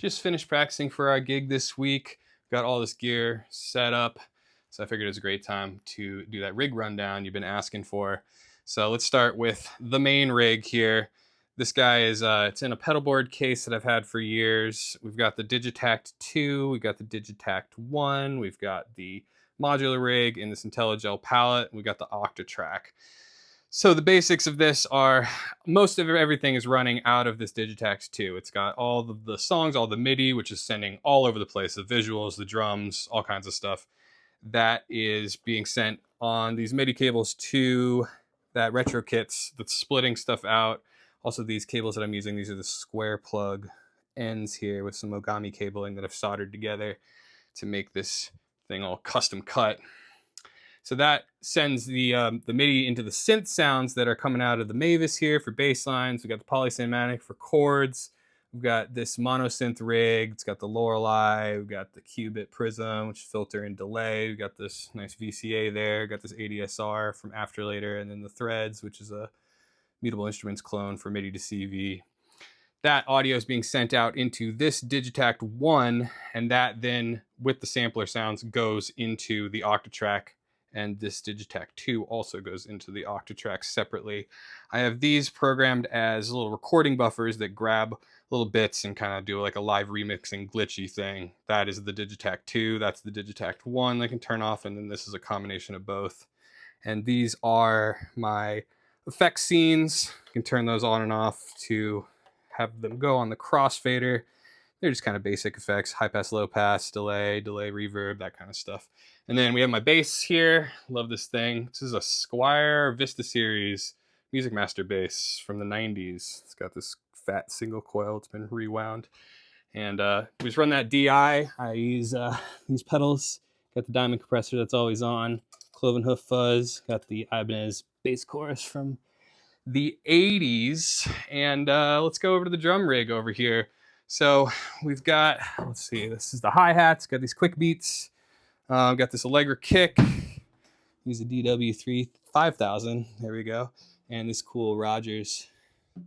Just finished practicing for our gig this week. Got all this gear set up. So I figured it was a great time to do that rig rundown you've been asking for. So let's start with the main rig here. This guy is, it's in a pedal board case that I've had for years. We've got the Digitact 2, we've got the Digitact 1, we've got the modular rig in this IntelliGel palette, we've got the Octatrack. So the basics of this are most of everything is running out of this Digitact 2. It's got all the songs, all the MIDI, which is sending all over the place, the visuals, the drums, all kinds of stuff. That is being sent on these MIDI cables to that retro kits that's splitting stuff out. Also, these cables that I'm using, these are the square plug ends here with some Mogami cabling that I've soldered together to make this thing all custom cut. So that sends the MIDI into the synth sounds that are coming out of the Mavis here for bass lines. We've got the Polycymatic for chords. We've got this monosynth rig. It's got the Lorelei. We've got the Qubit Prism, which filter and delay. We've got this nice VCA there. We've got this ADSR from Afterlater, and then the Threads, which is a Mutable Instruments clone for MIDI to CV. That audio is being sent out into this Digitact 1, and that then, with the sampler sounds, goes into the Octatrack. And this Digitact 2 also goes into the Octatrack separately. I have these programmed as little recording buffers that grab little bits and kind of do like a live remixing glitchy thing. That is the Digitact 2, that's the Digitact 1 that can turn off, and then this is a combination of both. And these are my effect scenes. You can turn those on and off to have them go on the crossfader. They're just kind of basic effects, high pass, low pass, delay, reverb, that kind of stuff. And then we have my bass here. Love this thing. This is a Squire Vista Series Music Master bass from the 90s. It's got this fat single coil. It's been rewound. And we just run that DI. I use these pedals. Got the diamond compressor that's always on. Cloven hoof fuzz. Got the Ibanez bass chorus from the 80s. And let's go over to the drum rig over here. So we've got, let's see, this is the hi-hats. Got these quick beats. Got this Allegra kick. Use a DW3 5000. There we go. And this cool Rogers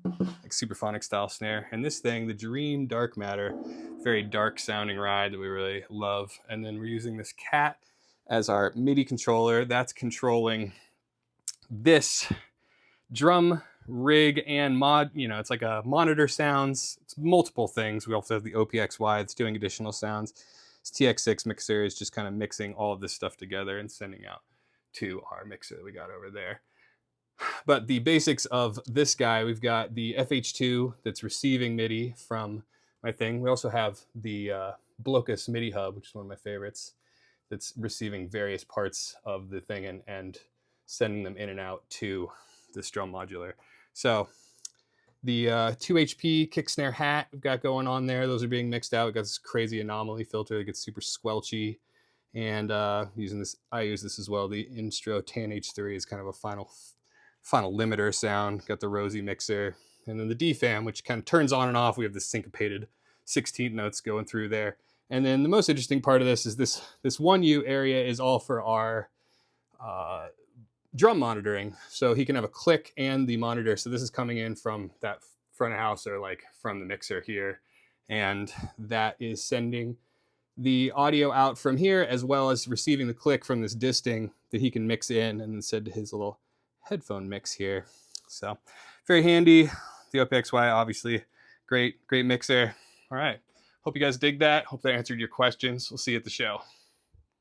like Superphonic style snare. And this thing, the Dream Dark Matter, very dark sounding ride that we really love. And then we're using this Cat as our MIDI controller. That's controlling this drum rig and mod, it's like a monitor sounds. It's multiple things. We also have the OPXY that's doing additional sounds. This TX6 mixer is just kind of mixing all of this stuff together and sending out to our mixer that we got over there. But the basics of this guy, we've got the FH2 that's receiving MIDI from my thing. We also have the Blocus MIDI hub, which is one of my favorites, that's receiving various parts of the thing and sending them in and out to this drum modular. So the 2 HP kick snare hat we've got going on there. Those are being mixed out. We've got this crazy anomaly filter that gets super squelchy. And using this, I use this as well. The Instro Tan H3 is kind of a final limiter sound. Got the Rosie mixer. And then the DFAM, which kind of turns on and off. We have the syncopated 16th notes going through there. And then the most interesting part of this is this 1U area is all for our drum monitoring. So he can have a click and the monitor. So this is coming in from that front of house or like from the mixer here. And that is sending the audio out from here as well as receiving the click from this disting that he can mix in and then send to his little headphone mix here. So very handy. The OPXY, obviously, great mixer. All right. Hope you guys dig that. Hope that answered your questions. We'll see you at the show.